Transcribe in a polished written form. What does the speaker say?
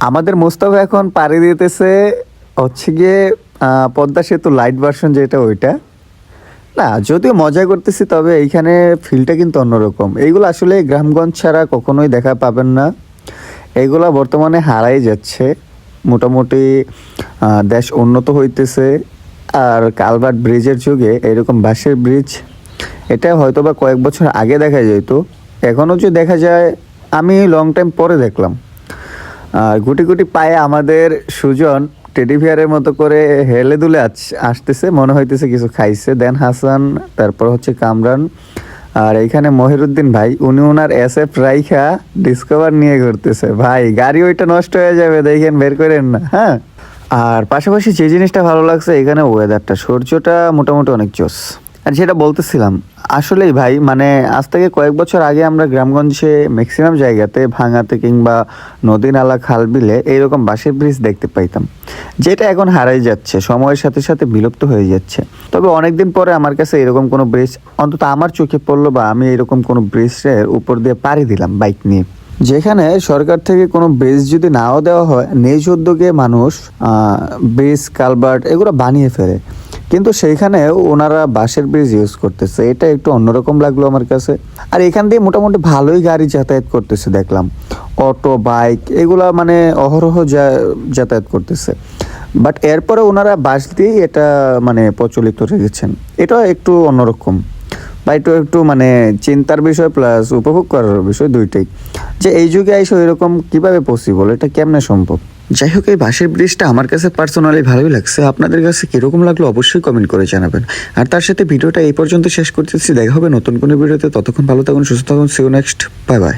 আমাদের মোস্তফা এখন পাড়ি দিতেছে হচ্ছে গিয়ে পদ্মা সেতু লাইট ভার্সন যেটা ওইটা। না যদিও মজা করতেছি, তবে এইখানে ফিলটা কিন্তু অন্যরকম। এইগুলো আসলে গ্রামগঞ্জ ছাড়া কখনোই দেখা পাবেন না। এইগুলা বর্তমানে হারাই যাচ্ছে। মোটামুটি দেশ উন্নত হইতেছে, আর কালভার্ট ব্রিজের যুগে এরকম বাঁশের ব্রিজ এটা হয়তো বা কয়েক বছর আগে দেখা যেত, এখনও যে দেখা যায় আমি লং টাইম পরে দেখলাম। আর গুটি গুটি পায়ে আমাদের সুজন টেডি বিয়ারের মতো করে হেলে দুলে আসতেছে, মনে হইতেছে কিছু খাইছে। দেন হাসান, তারপর হচ্ছে কামরান, আর এইখানে মহিরুদ্দিন ভাই, উনি ওনার SF রাইখা ডিসকভার নিয়ে ঘুরতেছে। ভাই গাড়ি ওইটা নষ্ট হয়ে যাবে, দেখেন বের করেন না। হ্যাঁ, আর পাশাপাশি যে জিনিসটা ভালো লাগছে এখানে ওয়েদারটা, সূর্যটা মোটামুটি অনেক জোস। আর যেটা বলতেছিলাম, আসলেই ভাই মানে আজ থেকে কয়েক বছর আগে আমরা গ্রামগঞ্জে ম্যাক্সিমাম জায়গাতে ভাঙাতে কিংবা নদী নালা খাল বিলে এইরকম বাঁশের ব্রিজ দেখতে পাইতাম, যেটা এখন হারাই যাচ্ছে, সময়ের সাথে সাথে বিলুপ্ত হয়ে যাচ্ছে। তবে অনেকদিন পরে আমার কাছে এরকম কোনো ব্রিজ অন্তত আমার চোখে পড়লো, বা আমি এরকম কোনো ব্রিজের উপর দিয়ে পাড়ি দিলাম বাইক নিয়ে। যেখানে সরকার থেকে কোনো ব্রিজ যদি নাও দেওয়া হয়, নিজ উদ্যোগে মানুষ ব্রিজ কালভার্ট এগুলো বানিয়ে ফেলে, কিন্তু সেইখানে ওনারা বাঁশের ব্রিজ ইউজ করতেছে। এটা একটু অন্যরকম লাগলো আমার কাছে। আর এখান দিয়ে মোটামুটি ভালোই গাড়ি যাতায়াত করতেছে দেখলাম, অটো বাইক এগুলা মানে অহরহ যাতায়াত করতেছে। বাট এরপরে ওনারা বাঁশ দিয়ে এটা মানে প্রচলিত রেখেছেন, এটা একটু অন্যরকম বা একটু মানে চিন্তার বিষয় প্লাস উপভোগ করার বিষয় দুইটাই, যে এই যুগে এসে এরকম কিভাবে পসিবল, এটা কেমনে সম্ভব। যাই হোক, এই বাঁশের ব্রিজটা আমার কাছে পার্সোনালি ভালোই লাগছে। আপনাদের কাছে কিরকম লাগলো অবশ্যই কমেন্ট করে জানাবেন। আর তার সাথে ভিডিওটা এই পর্যন্ত শেষ করতেছি, দেখা হবে নতুন কোনো ভিডিওতে। ততক্ষণ ভালো থাকুন, সুস্থ থাকুন, see you next, bye by.